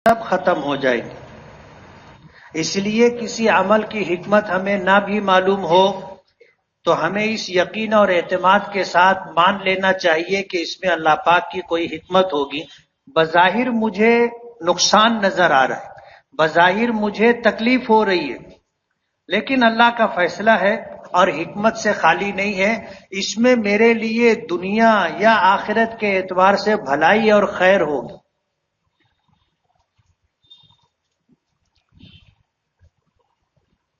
سب ختم ہو جائے گی۔ اس لیے کسی عمل کی حکمت ہمیں نہ بھی معلوم ہو تو ہمیں اس یقین اور اعتماد کے ساتھ مان لینا چاہیے کہ اس میں اللہ پاک کی کوئی حکمت ہوگی۔ بظاہر مجھے نقصان نظر آ رہا ہے، بظاہر مجھے تکلیف ہو رہی ہے، لیکن اللہ کا فیصلہ ہے اور حکمت سے خالی نہیں ہے۔ اس میں میرے لیے دنیا یا آخرت کے اعتبار سے بھلائی اور خیر ہوگی۔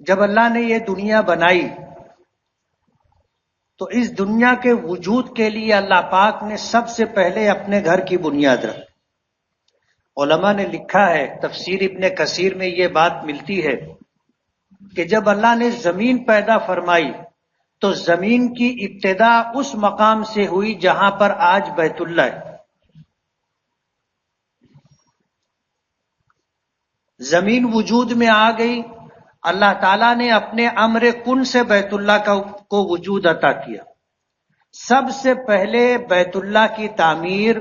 جب اللہ نے یہ دنیا بنائی تو اس دنیا کے وجود کے لیے اللہ پاک نے سب سے پہلے اپنے گھر کی بنیاد رکھی۔ علماء نے لکھا ہے، تفسیر ابن کثیر میں یہ بات ملتی ہے کہ جب اللہ نے زمین پیدا فرمائی تو زمین کی ابتدا اس مقام سے ہوئی جہاں پر آج بیت اللہ ہے۔ زمین وجود میں آ گئی، اللہ تعالیٰ نے اپنے امر کن سے بیت اللہ کو وجود عطا کیا۔ سب سے پہلے بیت اللہ کی تعمیر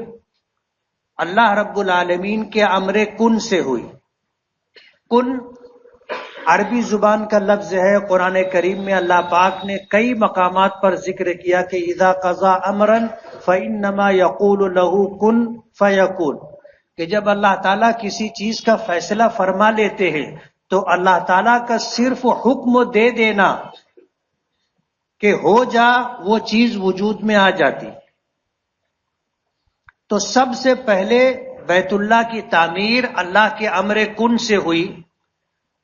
اللہ رب العالمین کے امر کن سے ہوئی۔ کن عربی زبان کا لفظ ہے، قرآن کریم میں اللہ پاک نے کئی مقامات پر ذکر کیا کہ اذا قضا امرا فانما یقول له کن فیکون، کہ جب اللہ تعالیٰ کسی چیز کا فیصلہ فرما لیتے ہیں تو اللہ تعالیٰ کا صرف حکم دے دینا کہ ہو جا، وہ چیز وجود میں آ جاتی۔ تو سب سے پہلے بیت اللہ کی تعمیر اللہ کے امر کن سے ہوئی،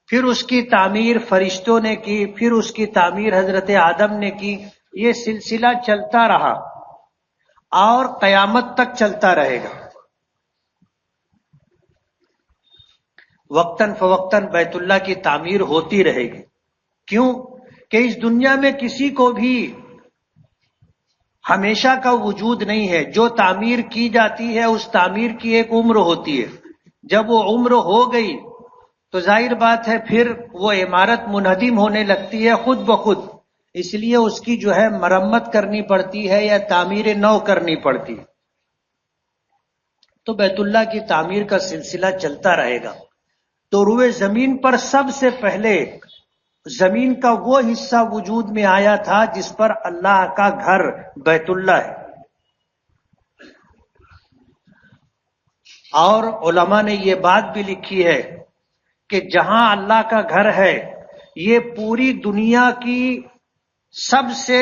پھر اس کی تعمیر فرشتوں نے کی، پھر اس کی تعمیر حضرت آدم نے کی۔ یہ سلسلہ چلتا رہا اور قیامت تک چلتا رہے گا۔ وقتاً فوقتاً بیت اللہ کی تعمیر ہوتی رہے گی۔ کیوں کہ اس دنیا میں کسی کو بھی ہمیشہ کا وجود نہیں ہے۔ جو تعمیر کی جاتی ہے اس تعمیر کی ایک عمر ہوتی ہے، جب وہ عمر ہو گئی تو ظاہر بات ہے پھر وہ عمارت منہدم ہونے لگتی ہے خود بخود، اس لیے اس کی جو ہے مرمت کرنی پڑتی ہے یا تعمیر نو کرنی پڑتی ہے۔ تو بیت اللہ کی تعمیر کا سلسلہ چلتا رہے گا۔ تو روئے زمین پر سب سے پہلے زمین کا وہ حصہ وجود میں آیا تھا جس پر اللہ کا گھر بیت اللہ ہے۔ اور علماء نے یہ بات بھی لکھی ہے کہ جہاں اللہ کا گھر ہے یہ پوری دنیا کی سب سے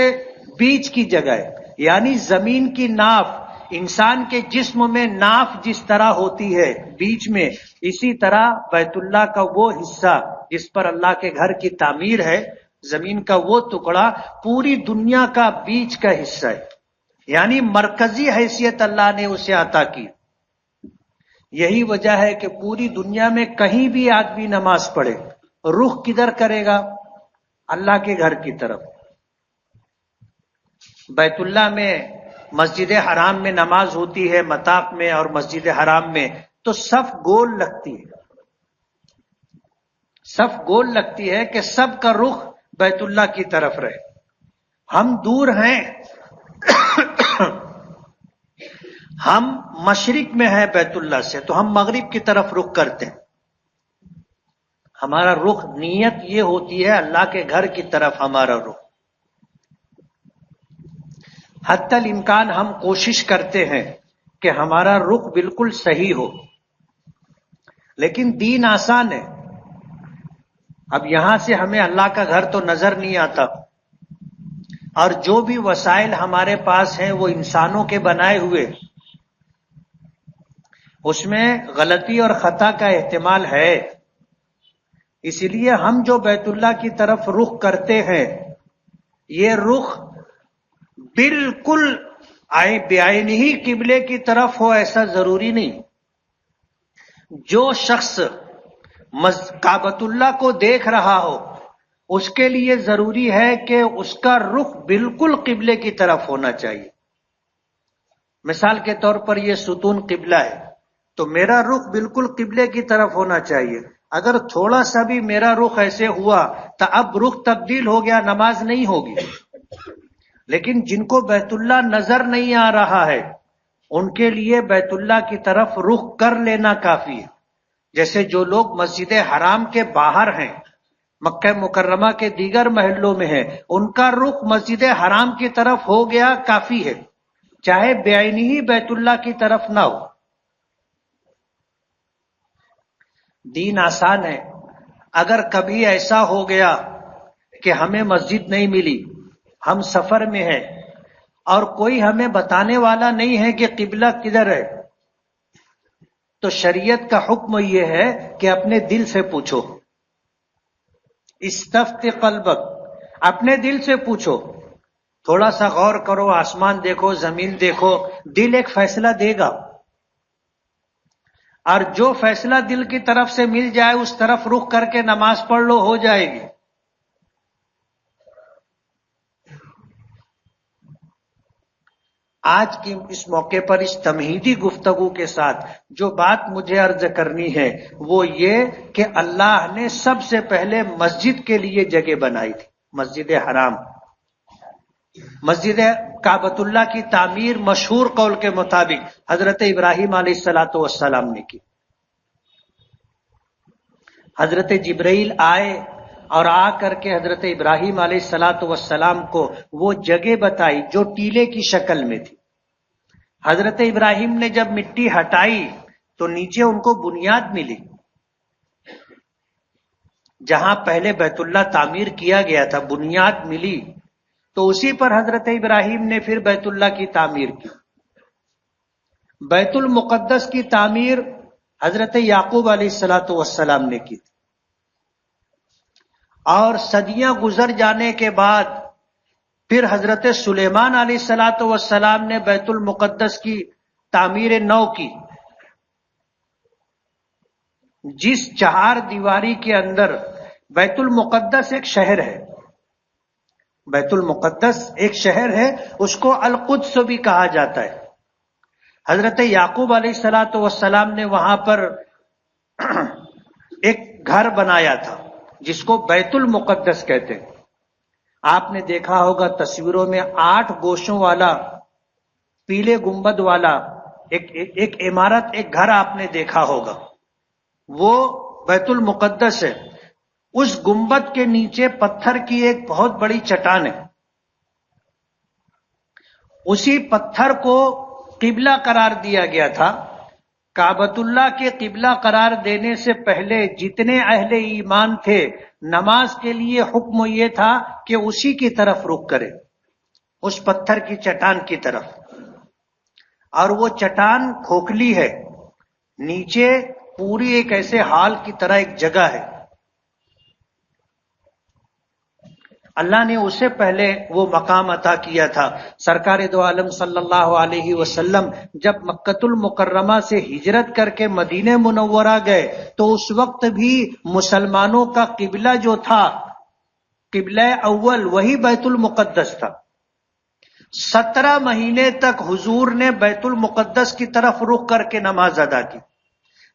بیچ کی جگہ ہے، یعنی زمین کی ناف، انسان کے جسم میں ناف جس طرح ہوتی ہے بیچ میں، اسی طرح بیت اللہ کا وہ حصہ جس پر اللہ کے گھر کی تعمیر ہے، زمین کا وہ ٹکڑا پوری دنیا کا بیچ کا حصہ ہے، یعنی مرکزی حیثیت اللہ نے اسے عطا کی۔ یہی وجہ ہے کہ پوری دنیا میں کہیں بھی آدمی نماز پڑھے، رخ کدھر کرے گا؟ اللہ کے گھر کی طرف۔ بیت اللہ میں، مسجد حرام میں نماز ہوتی ہے، مطاف میں اور مسجد حرام میں، تو صف گول لگتی ہے، صف گول لگتی ہے کہ سب کا رخ بیت اللہ کی طرف رہے۔ ہم دور ہیں، ہم مشرق میں ہیں بیت اللہ سے، تو ہم مغرب کی طرف رخ کرتے ہیں۔ ہمارا رخ، نیت یہ ہوتی ہے اللہ کے گھر کی طرف ہمارا رخ۔ حتی الامکان ہم کوشش کرتے ہیں کہ ہمارا رخ بالکل صحیح ہو، لیکن دین آسان ہے۔ اب یہاں سے ہمیں اللہ کا گھر تو نظر نہیں آتا، اور جو بھی وسائل ہمارے پاس ہیں وہ انسانوں کے بنائے ہوئے، اس میں غلطی اور خطا کا احتمال ہے۔ اس لیے ہم جو بیت اللہ کی طرف رخ کرتے ہیں، یہ رخ بالکل بعینہ ہی قبلے کی طرف ہو ایسا ضروری نہیں۔ جو شخص کعبۃ اللہ کو دیکھ رہا ہو اس کے لیے ضروری ہے کہ اس کا رخ بالکل قبلے کی طرف ہونا چاہیے۔ مثال کے طور پر یہ ستون قبلہ ہے تو میرا رخ بالکل قبلے کی طرف ہونا چاہیے۔ اگر تھوڑا سا بھی میرا رخ ایسے ہوا تو اب رخ تبدیل ہو گیا، نماز نہیں ہوگی۔ لیکن جن کو بیت اللہ نظر نہیں آ رہا ہے ان کے لیے بیت اللہ کی طرف رخ کر لینا کافی ہے۔ جیسے جو لوگ مسجد حرام کے باہر ہیں، مکہ مکرمہ کے دیگر محلوں میں ہیں، ان کا رخ مسجد حرام کی طرف ہو گیا کافی ہے، چاہے بعینی ہی بیت اللہ کی طرف نہ ہو۔ دین آسان ہے۔ اگر کبھی ایسا ہو گیا کہ ہمیں مسجد نہیں ملی، ہم سفر میں ہیں اور کوئی ہمیں بتانے والا نہیں ہے کہ قبلہ کدھر ہے، تو شریعت کا حکم یہ ہے کہ اپنے دل سے پوچھو، استفت قلبک، اپنے دل سے پوچھو، تھوڑا سا غور کرو، آسمان دیکھو، زمین دیکھو، دل ایک فیصلہ دے گا، اور جو فیصلہ دل کی طرف سے مل جائے اس طرف رخ کر کے نماز پڑھ لو، ہو جائے گی۔ آج کی اس موقع پر اس تمہیدی گفتگو کے ساتھ جو بات مجھے عرض کرنی ہے وہ یہ کہ اللہ نے سب سے پہلے مسجد کے لیے جگہ بنائی تھی، مسجد حرام، مسجد کعبۃ اللہ کی تعمیر مشہور قول کے مطابق حضرت ابراہیم علیہ الصلاۃ والسلام نے کی۔ حضرت جبرائیل آئے اور آ کر کے حضرت ابراہیم علیہ الصلاۃ والسلام کو وہ جگہ بتائی جو ٹیلے کی شکل میں تھی۔ حضرت ابراہیم نے جب مٹی ہٹائی تو نیچے ان کو بنیاد ملی، جہاں پہلے بیت اللہ تعمیر کیا گیا تھا بنیاد ملی، تو اسی پر حضرت ابراہیم نے پھر بیت اللہ کی تعمیر کی۔ بیت المقدس کی تعمیر حضرت یعقوب علیہ الصلاۃ والسلام نے کی تھی، اور صدیاں گزر جانے کے بعد پھر حضرت سلیمان علیہ الصلاۃ والسلام نے بیت المقدس کی تعمیر نو کی، جس چہار دیواری کے اندر بیت المقدس ایک شہر ہے، بیت المقدس ایک شہر ہے، اس کو القدس بھی کہا جاتا ہے۔ حضرت یعقوب علیہ الصلاۃ والسلام نے وہاں پر ایک گھر بنایا تھا جس کو بیت المقدس کہتے ہیں۔ آپ نے دیکھا ہوگا تصویروں میں 8 گوشوں والا پیلے گنبد والا ایک عمارت، ایک گھر آپ نے دیکھا ہوگا، وہ بیت المقدس ہے۔ اس گنبد کے نیچے پتھر کی ایک بہت بڑی چٹان ہے، اسی پتھر کو قبلہ قرار دیا گیا تھا۔ کعبۃ اللہ کے قبلہ قرار دینے سے پہلے جتنے اہل ایمان تھے، نماز کے لیے حکم یہ تھا کہ اسی کی طرف رخ کرے، اس پتھر کی چٹان کی طرف، اور وہ چٹان کھوکھلی ہے، نیچے پوری ایک ایسے ہال کی طرح ایک جگہ ہے۔ اللہ نے اسے پہلے وہ مقام عطا کیا تھا۔ سرکار دو عالم صلی اللہ علیہ وسلم جب مکۃ المکرمہ سے ہجرت کر کے مدینہ منورہ گئے تو اس وقت بھی مسلمانوں کا قبلہ جو تھا، قبلہ اول، وہی بیت المقدس تھا۔ 17 مہینے تک حضور نے بیت المقدس کی طرف رخ کر کے نماز ادا کی۔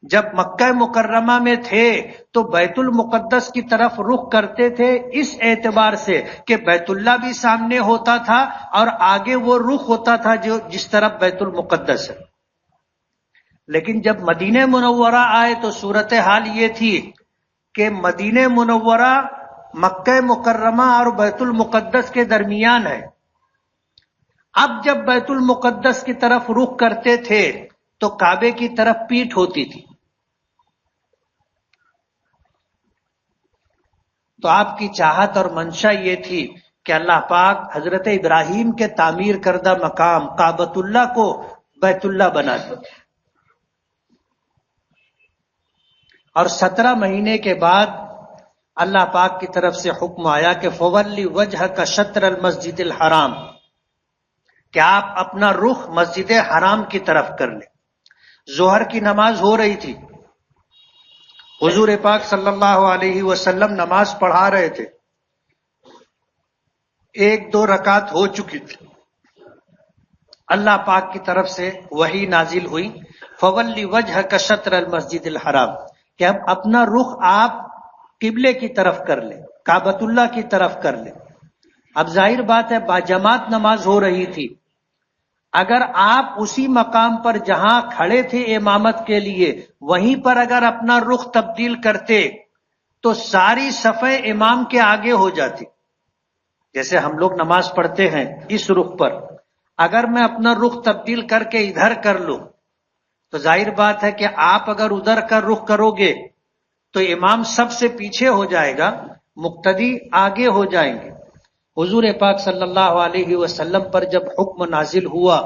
جب مکہ مکرمہ میں تھے تو بیت المقدس کی طرف رخ کرتے تھے، اس اعتبار سے کہ بیت اللہ بھی سامنے ہوتا تھا اور آگے وہ رخ ہوتا تھا جو جس طرف بیت المقدس ہے۔ لیکن جب مدینہ منورہ آئے تو صورتحال یہ تھی کہ مدینہ منورہ مکہ مکرمہ اور بیت المقدس کے درمیان ہے۔ اب جب بیت المقدس کی طرف رخ کرتے تھے تو کعبے کی طرف پیٹھ ہوتی تھی۔ تو آپ کی چاہت اور منشا یہ تھی کہ اللہ پاک حضرت ابراہیم کے تعمیر کردہ مقام کعبۃ اللہ کو بیت اللہ بنا دے۔ اور 17 مہینے کے بعد اللہ پاک کی طرف سے حکم آیا کہ فولی وجہ کا شطر المسجد الحرام، کہ آپ اپنا رخ مسجد حرام کی طرف کر لیں۔ ظہر کی نماز ہو رہی تھی، حضور پاک صلی اللہ علیہ وسلم نماز پڑھا رہے تھے، 1-2 رکعت ہو چکی تھی، اللہ پاک کی طرف سے وحی نازل ہوئی، فولی وجہ کا شطر المسجد الحرام، کہ اب اپنا رخ آپ قبلے کی طرف کر لیں، کعبۃ اللہ کی طرف کر لیں۔ اب ظاہر بات ہے باجماعت نماز ہو رہی تھی، اگر آپ اسی مقام پر جہاں کھڑے تھے امامت کے لیے وہیں پر اگر اپنا رخ تبدیل کرتے تو ساری صفیں امام کے آگے ہو جاتی. جیسے ہم لوگ نماز پڑھتے ہیں اس رخ پر، اگر میں اپنا رخ تبدیل کر کے ادھر کر لوں تو ظاہر بات ہے کہ آپ اگر ادھر کا رخ کرو گے تو امام سب سے پیچھے ہو جائے گا، مقتدی آگے ہو جائیں گے. حضور پاک صلی اللہ علیہ وسلم پر جب حکم نازل ہوا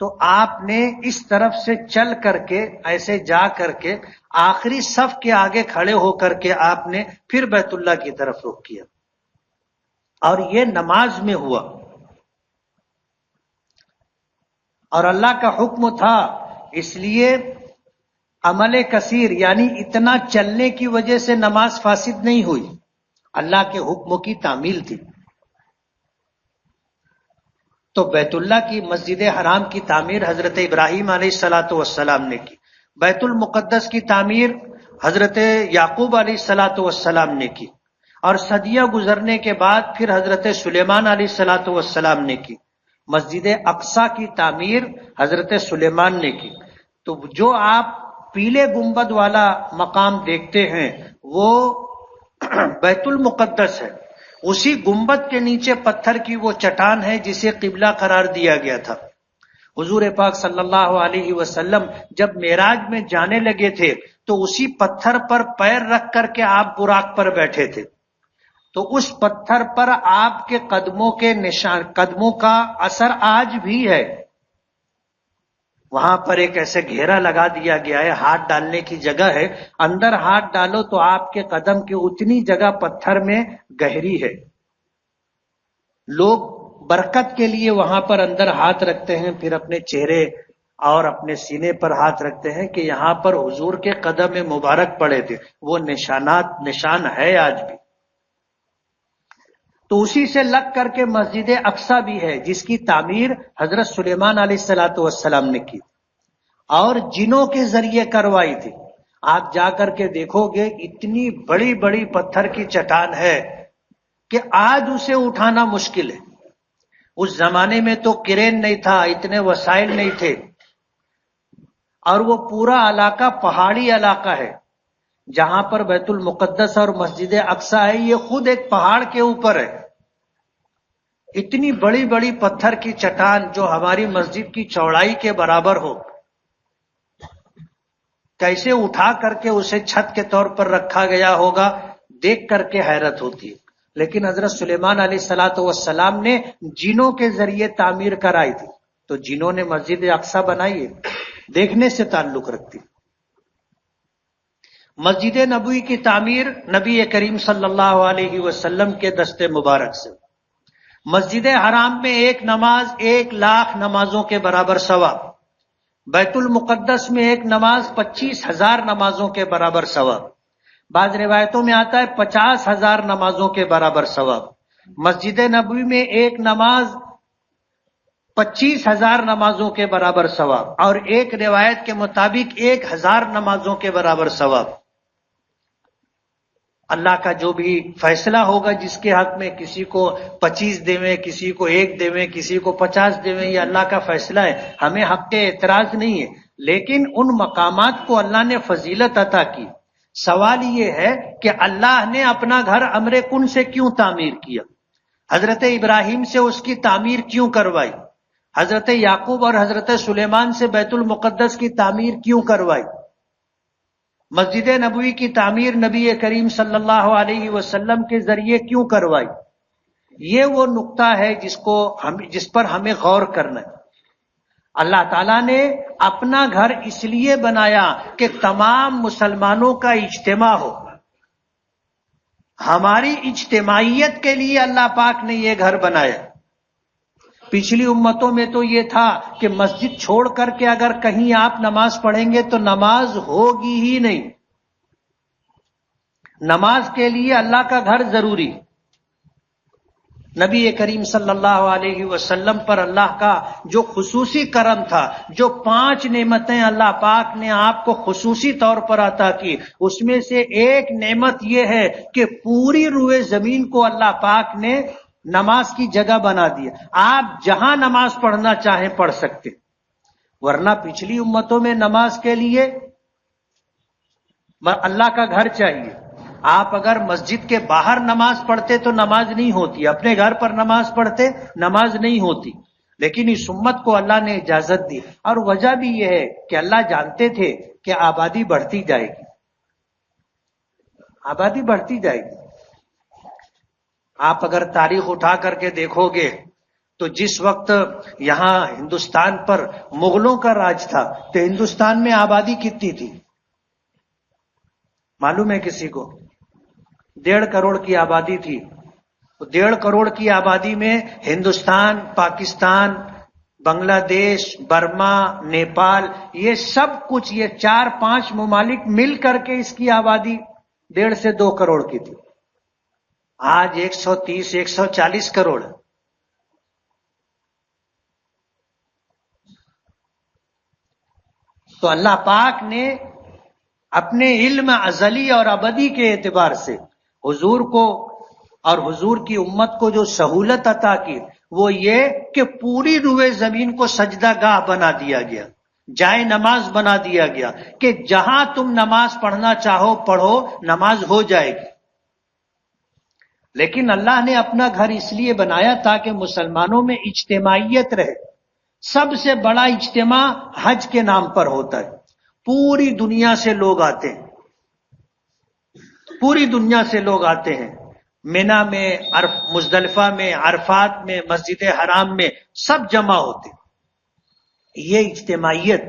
تو آپ نے اس طرف سے چل کر کے ایسے جا کر کے آخری صف کے آگے کھڑے ہو کر کے آپ نے پھر بیت اللہ کی طرف رخ کیا، اور یہ نماز میں ہوا. اور اللہ کا حکم تھا، اس لیے عمل کثیر یعنی اتنا چلنے کی وجہ سے نماز فاسد نہیں ہوئی، اللہ کے حکم کی تعمیل تھی. تو بیت اللہ کی مسجد حرام کی تعمیر حضرت ابراہیم علیہ الصلاۃ والسلام نے کی، بیت المقدس کی تعمیر حضرت یعقوب علیہ الصلاۃ والسلام نے کی، اور صدیاں گزرنے کے بعد پھر حضرت سلیمان علیہ الصلاۃ والسلام نے کی. مسجد اقصی کی تعمیر حضرت سلیمان نے کی. تو جو آپ پیلے گنبد والا مقام دیکھتے ہیں وہ بیت المقدس ہے، اسی گنبد کے نیچے پتھر کی وہ چٹان ہے جسے قبلہ قرار دیا گیا تھا. حضور پاک صلی اللہ علیہ وسلم جب معراج میں جانے لگے تھے تو اسی پتھر پر پیر رکھ کر کے آپ براق پر بیٹھے تھے. تو اس پتھر پر آپ کے قدموں کے نشان، قدموں کا اثر آج بھی ہے. وہاں پر ایک ایسے گھیرا لگا دیا گیا ہے، ہاتھ ڈالنے کی جگہ ہے، اندر ہاتھ ڈالو تو آپ کے قدم کی اتنی جگہ پتھر میں گہری ہے. لوگ برکت کے لیے وہاں پر اندر ہاتھ رکھتے ہیں، پھر اپنے چہرے اور اپنے سینے پر ہاتھ رکھتے ہیں کہ یہاں پر حضور کے قدم مبارک پڑے تھے. وہ نشان ہے آج بھی. تو اسی سے لگ کر کے مسجد اقصی بھی ہے جس کی تعمیر حضرت سلیمان علیہ الصلاۃ والسلام نے کی اور جنوں کے ذریعے کروائی تھی. آپ جا کر کے دیکھو گے اتنی بڑی بڑی پتھر کی چٹان ہے کہ آج اسے اٹھانا مشکل ہے. اس زمانے میں تو کرین نہیں تھا، اتنے وسائل نہیں تھے، اور وہ پورا علاقہ پہاڑی علاقہ ہے. جہاں پر بیت المقدس اور مسجد اقصی ہے یہ خود ایک پہاڑ کے اوپر ہے. اتنی بڑی بڑی پتھر کی چٹان جو ہماری مسجد کی چوڑائی کے برابر ہو، کیسے اٹھا کر کے اسے چھت کے طور پر رکھا گیا ہوگا، دیکھ کر کے حیرت ہوتی ہے. لیکن حضرت سلیمان علیہ الصلاۃ والسلام نے جنوں کے ذریعے تعمیر کرائی تھی. تو جنوں نے مسجد اقصی بنائی ہے، دیکھنے سے تعلق رکھتی. مسجد نبوی کی تعمیر نبی کریم صلی اللہ علیہ وسلم کے دست مبارک سے. مسجد حرام میں ایک نماز 1,00,000 نمازوں کے برابر ثواب. بیت المقدس میں ایک نماز 25,000 نمازوں کے برابر ثواب. بعض روایتوں میں آتا ہے 50,000 نمازوں کے برابر ثواب. مسجد نبوی میں ایک نماز 25,000 نمازوں کے برابر ثواب، اور ایک روایت کے مطابق 1,000 نمازوں کے برابر ثواب. اللہ کا جو بھی فیصلہ ہوگا جس کے حق میں، کسی کو 25 دیویں، کسی کو 1 دیویں، کسی کو 50 دیویں، یہ اللہ کا فیصلہ ہے، ہمیں حق کے اعتراض نہیں ہے. لیکن ان مقامات کو اللہ نے فضیلت عطا کی. سوال یہ ہے کہ اللہ نے اپنا گھر امر کن سے کیوں تعمیر کیا؟ حضرت ابراہیم سے اس کی تعمیر کیوں کروائی؟ حضرت یعقوب اور حضرت سلیمان سے بیت المقدس کی تعمیر کیوں کروائی؟ مسجد نبوی کی تعمیر نبی کریم صلی اللہ علیہ وسلم کے ذریعے کیوں کروائی؟ یہ وہ نقطہ ہے جس پر ہمیں غور کرنا ہے. اللہ تعالیٰ نے اپنا گھر اس لیے بنایا کہ تمام مسلمانوں کا اجتماع ہو. ہماری اجتماعیت کے لیے اللہ پاک نے یہ گھر بنایا. پچھلی امتوں میں تو یہ تھا کہ مسجد چھوڑ کر کے اگر کہیں آپ نماز پڑھیں گے تو نماز ہوگی ہی نہیں. نماز کے لیے اللہ کا گھر ضروری. نبی کریم صلی اللہ علیہ وسلم پر اللہ کا جو خصوصی کرم تھا، جو 5 نعمتیں اللہ پاک نے آپ کو خصوصی طور پر عطا کی، اس میں سے ایک نعمت یہ ہے کہ پوری روئے زمین کو اللہ پاک نے نماز کی جگہ بنا دیا. آپ جہاں نماز پڑھنا چاہیں پڑھ سکتے، ورنہ پچھلی امتوں میں نماز کے لیے اللہ کا گھر چاہیے. آپ اگر مسجد کے باہر نماز پڑھتے تو نماز نہیں ہوتی، اپنے گھر پر نماز پڑھتے نماز نہیں ہوتی. لیکن اس امت کو اللہ نے اجازت دی، اور وجہ بھی یہ ہے کہ اللہ جانتے تھے کہ آبادی بڑھتی جائے گی، آبادی بڑھتی جائے گی. آپ اگر تاریخ اٹھا کر کے دیکھو گے تو جس وقت یہاں ہندوستان پر مغلوں کا راج تھا تو ہندوستان میں آبادی کتنی تھی معلوم ہے کسی کو؟ 1.5 کروڑ کی آبادی تھی. 1.5 کروڑ کی آبادی میں ہندوستان، پاکستان، بنگلہ دیش، برما، نیپال، یہ سب کچھ، یہ 4-5 ممالک مل کر کے اس کی آبادی 1.5 سے 2 کروڑ کی تھی. آج 130-140 کروڑ. تو اللہ پاک نے اپنے علم ازلی اور ابدی کے اعتبار سے حضور کو اور حضور کی امت کو جو سہولت عطا کی وہ یہ کہ پوری روئے زمین کو سجدہ گاہ بنا دیا گیا، جائے نماز بنا دیا گیا کہ جہاں تم نماز پڑھنا چاہو پڑھو، نماز ہو جائے گی. لیکن اللہ نے اپنا گھر اس لیے بنایا تاکہ مسلمانوں میں اجتماعیت رہے. سب سے بڑا اجتماع حج کے نام پر ہوتا ہے. پوری دنیا سے لوگ آتے ہیں، پوری دنیا سے لوگ آتے ہیں. مینا میں، مزدلفہ میں، عرفات میں، مسجد حرام میں سب جمع ہوتے. یہ اجتماعیت.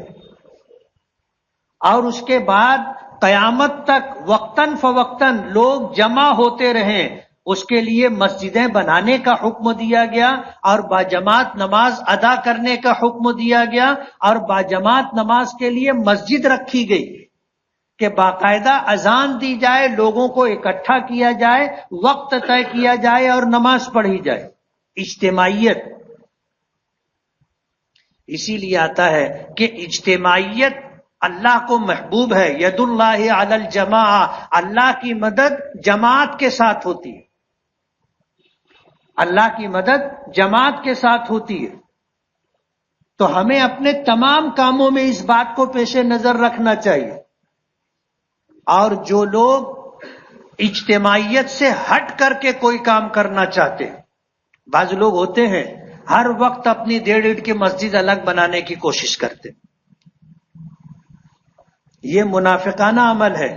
اور اس کے بعد قیامت تک وقتاً فوقتاً لوگ جمع ہوتے رہیں، اس کے لیے مسجدیں بنانے کا حکم دیا گیا اور باجماعت نماز ادا کرنے کا حکم دیا گیا. اور باجماعت نماز کے لیے مسجد رکھی گئی کہ باقاعدہ اذان دی جائے، لوگوں کو اکٹھا کیا جائے، وقت طے کیا جائے اور نماز پڑھی جائے. اجتماعیت. اسی لیے آتا ہے کہ اجتماعیت اللہ کو محبوب ہے. ید اللہ علی الجماع، اللہ کی مدد جماعت کے ساتھ ہوتی ہے. اللہ کی مدد جماعت کے ساتھ ہوتی ہے. تو ہمیں اپنے تمام کاموں میں اس بات کو پیش نظر رکھنا چاہیے. اور جو لوگ اجتماعیت سے ہٹ کر کے کوئی کام کرنا چاہتے ہیں، بعض لوگ ہوتے ہیں ہر وقت اپنی 1.5 اینٹ کی مسجد الگ بنانے کی کوشش کرتے. یہ منافقانہ عمل ہے.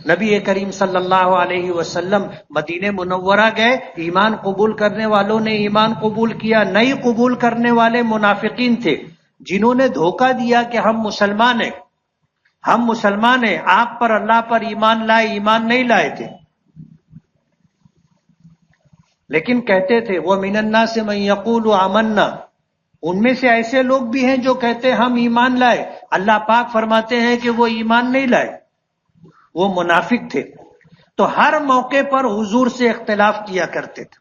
نبی کریم صلی اللہ علیہ وسلم مدینہ منورہ گئے، ایمان قبول کرنے والوں نے ایمان قبول کیا، نہیں قبول کرنے والے منافقین تھے جنہوں نے دھوکہ دیا کہ ہم مسلمان ہیں، ہم مسلمان ہیں. آپ پر اللہ پر ایمان لائے، ایمان نہیں لائے تھے، لیکن کہتے تھے وَمِنَ النَّاسِ مَن يَقُولُ آمَنَّا. ان میں سے ایسے لوگ بھی ہیں جو کہتے ہم ایمان لائے. اللہ پاک فرماتے ہیں کہ وہ ایمان نہیں لائے، وہ منافق تھے. تو ہر موقع پر حضور سے اختلاف کیا کرتے تھے.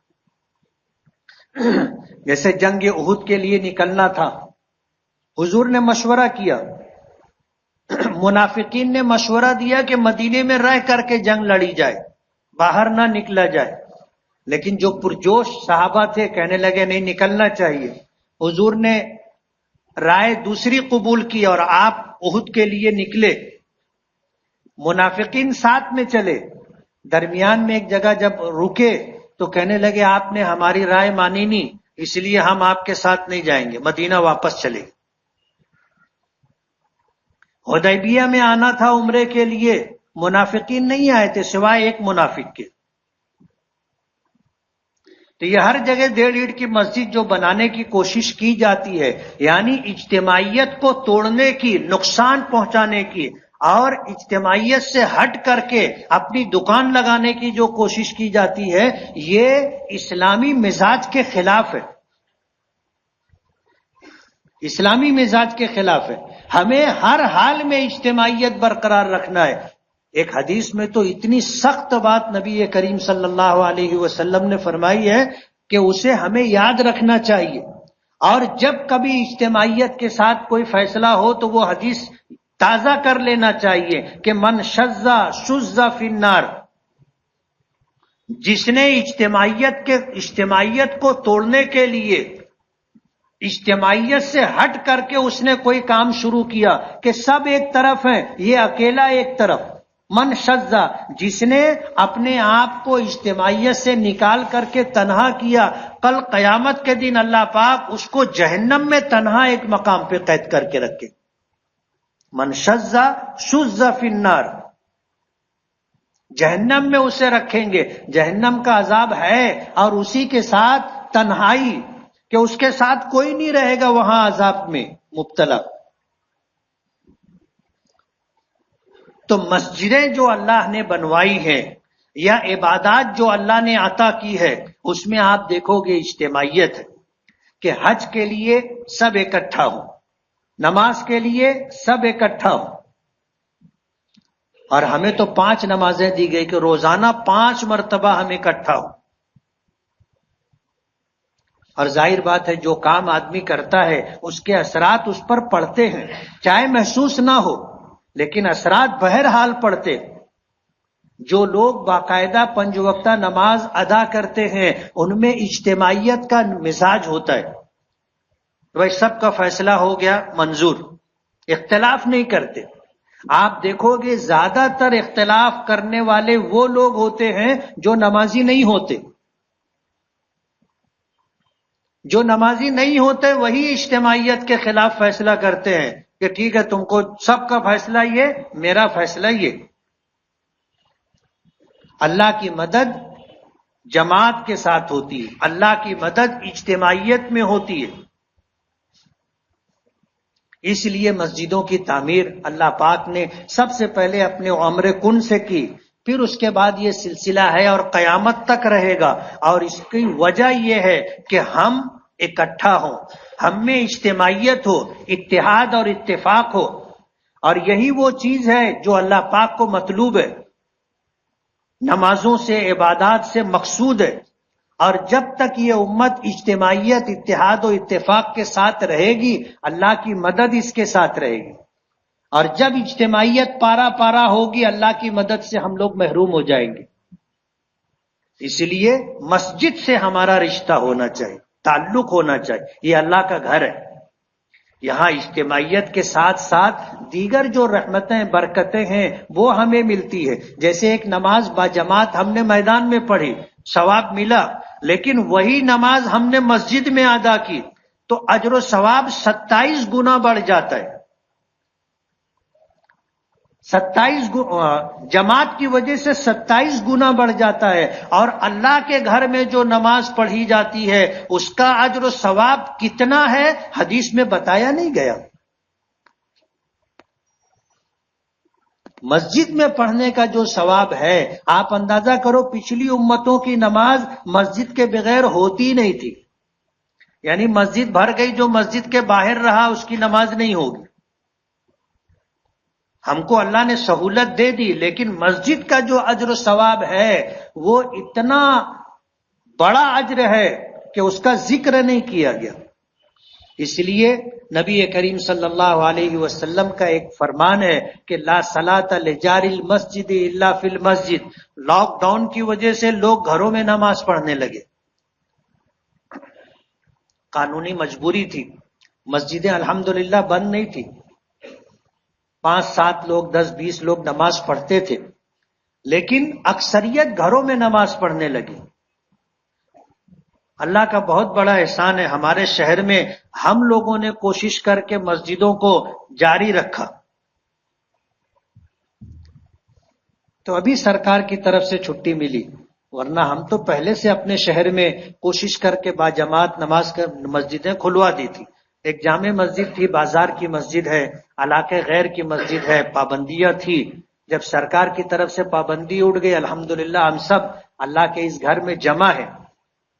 جیسے جنگ احد کے لیے نکلنا تھا، حضور نے مشورہ کیا، منافقین نے مشورہ دیا کہ مدینے میں رہ کر کے جنگ لڑی جائے، باہر نہ نکلا جائے. لیکن جو پرجوش صحابہ تھے کہنے لگے نہیں، نکلنا چاہیے. حضور نے رائے دوسری قبول کی اور آپ احد کے لیے نکلے. منافقین ساتھ میں چلے. درمیان میں ایک جگہ جب رکے تو کہنے لگے آپ نے ہماری رائے مانی نہیں، اس لیے ہم آپ کے ساتھ نہیں جائیں گے، مدینہ واپس چلے. حدیبیہ میں آنا تھا عمرے کے لیے، منافقین نہیں آئے تھے سوائے ایک منافق کے. تو یہ ہر جگہ 1.5 اینٹ کی مسجد جو بنانے کی کوشش کی جاتی ہے، یعنی اجتماعیت کو توڑنے کی، نقصان پہنچانے کی، اور اجتماعیت سے ہٹ کر کے اپنی دکان لگانے کی جو کوشش کی جاتی ہے، یہ اسلامی مزاج کے خلاف ہے. اسلامی مزاج کے خلاف ہے. ہمیں ہر حال میں اجتماعیت برقرار رکھنا ہے. ایک حدیث میں تو اتنی سخت بات نبی کریم صلی اللہ علیہ وسلم نے فرمائی ہے کہ اسے ہمیں یاد رکھنا چاہیے. اور جب کبھی اجتماعیت کے ساتھ کوئی فیصلہ ہو تو وہ حدیث تازہ کر لینا چاہیے کہ من شذ فی النار، جس نے اجتماعیت کو توڑنے کے لیے اجتماعیت سے ہٹ کر کے اس نے کوئی کام شروع کیا کہ سب ایک طرف ہیں، یہ اکیلا ایک طرف، من شذا، جس نے اپنے آپ کو اجتماعیت سے نکال کر کے تنہا کیا، کل قیامت کے دن اللہ پاک اس کو جہنم میں تنہا ایک مقام پہ قید کر کے رکھے. من شذا شذ فی النار، جہنم میں اسے رکھیں گے. جہنم کا عذاب ہے، اور اسی کے ساتھ تنہائی کہ اس کے ساتھ کوئی نہیں رہے گا وہاں عذاب میں مبتلا. تو مسجدیں جو اللہ نے بنوائی ہیں یا عبادات جو اللہ نے عطا کی ہے، اس میں آپ دیکھو گے اجتماعیت ہے کہ حج کے لیے سب اکٹھا ہو، نماز کے لیے سب اکٹھا ہو. اور ہمیں تو 5 نمازیں دی گئی کہ روزانہ 5 مرتبہ ہم اکٹھا ہو. اور ظاہر بات ہے جو کام آدمی کرتا ہے اس کے اثرات اس پر پڑتے ہیں، چاہے محسوس نہ ہو لیکن اثرات بہرحال پڑتے. جو لوگ باقاعدہ 5 وقتہ نماز ادا کرتے ہیں ان میں اجتماعیت کا مزاج ہوتا ہے. بھائی سب کا فیصلہ ہو گیا، منظور، اختلاف نہیں کرتے. آپ دیکھو گے زیادہ تر اختلاف کرنے والے وہ لوگ ہوتے ہیں جو نمازی نہیں ہوتے. جو نمازی نہیں ہوتے وہی اجتماعیت کے خلاف فیصلہ کرتے ہیں کہ ٹھیک ہے تم کو سب کا فیصلہ یہ، میرا فیصلہ یہ. اللہ کی مدد جماعت کے ساتھ ہوتی ہے، اللہ کی مدد اجتماعیت میں ہوتی ہے. اس لیے مسجدوں کی تعمیر اللہ پاک نے سب سے پہلے اپنے امر کن سے کی، پھر اس کے بعد یہ سلسلہ ہے اور قیامت تک رہے گا. اور اس کی وجہ یہ ہے کہ ہم اکٹھا ہوں، ہم میں اجتماعیت ہو، اتحاد اور اتفاق ہو. اور یہی وہ چیز ہے جو اللہ پاک کو مطلوب ہے، نمازوں سے، عبادات سے مقصود ہے. اور جب تک یہ امت اجتماعیت، اتحاد و اتفاق کے ساتھ رہے گی اللہ کی مدد اس کے ساتھ رہے گی. اور جب اجتماعیت پارا پارا ہوگی اللہ کی مدد سے ہم لوگ محروم ہو جائیں گے. اس لیے مسجد سے ہمارا رشتہ ہونا چاہیے، تعلق ہونا چاہیے. یہ اللہ کا گھر ہے، یہاں اجتماعیت کے ساتھ ساتھ دیگر جو رحمتیں برکتیں ہیں وہ ہمیں ملتی ہے. جیسے ایک نماز باجماعت ہم نے میدان میں پڑھی، ثواب ملا، لیکن وہی نماز ہم نے مسجد میں ادا کی تو اجر و ثواب 27 گنا بڑھ جاتا ہے. 27 جماعت کی وجہ سے 27 گنا بڑھ جاتا ہے. اور اللہ کے گھر میں جو نماز پڑھی جاتی ہے اس کا اجر و ثواب کتنا ہے حدیث میں بتایا نہیں گیا. مسجد میں پڑھنے کا جو ثواب ہے آپ اندازہ کرو، پچھلی امتوں کی نماز مسجد کے بغیر ہوتی نہیں تھی. یعنی مسجد بھر گئی، جو مسجد کے باہر رہا اس کی نماز نہیں ہوگی. ہم کو اللہ نے سہولت دے دی، لیکن مسجد کا جو اجر و ثواب ہے وہ اتنا بڑا اجر ہے کہ اس کا ذکر نہیں کیا گیا. اس لیے نبی کریم صلی اللہ علیہ وسلم کا ایک فرمان ہے کہ لا صلاۃ لجار المسجد الا فی المسجد. لاک ڈاؤن کی وجہ سے لوگ گھروں میں نماز پڑھنے لگے، قانونی مجبوری تھی. مسجدیں الحمدللہ بند نہیں تھی، 5-7 لوگ 10-20 لوگ نماز پڑھتے تھے، لیکن اکثریت گھروں میں نماز پڑھنے لگی. اللہ کا بہت بڑا احسان ہے، ہمارے شہر میں ہم لوگوں نے کوشش کر کے مسجدوں کو جاری رکھا. تو ابھی سرکار کی طرف سے چھٹی ملی، ورنہ ہم تو پہلے سے اپنے شہر میں کوشش کر کے باجماعت نماز کر مسجدیں کھلوا دی تھی. ایک جامع مسجد تھی، بازار کی مسجد ہے، علاقے غیر کی مسجد ہے، پابندیاں تھی. جب سرکار کی طرف سے پابندی اٹھ گئی الحمدللہ ہم سب اللہ کے اس گھر میں جمع ہیں.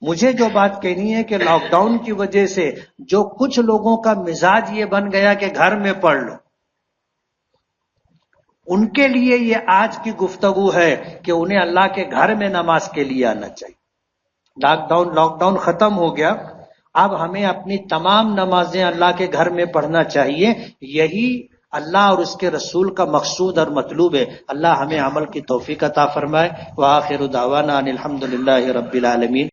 مجھے جو بات کہنی ہے کہ لاک ڈاؤن کی وجہ سے جو کچھ لوگوں کا مزاج یہ بن گیا کہ گھر میں پڑھ لو، ان کے لیے یہ آج کی گفتگو ہے کہ انہیں اللہ کے گھر میں نماز کے لیے آنا چاہیے. لاک ڈاؤن ختم ہو گیا، اب ہمیں اپنی تمام نمازیں اللہ کے گھر میں پڑھنا چاہیے. یہی اللہ اور اس کے رسول کا مقصود اور مطلوب ہے. اللہ ہمیں عمل کی توفیق عطا فرمائے. وآخر دعوانا ان الحمد للہ رب العالمین.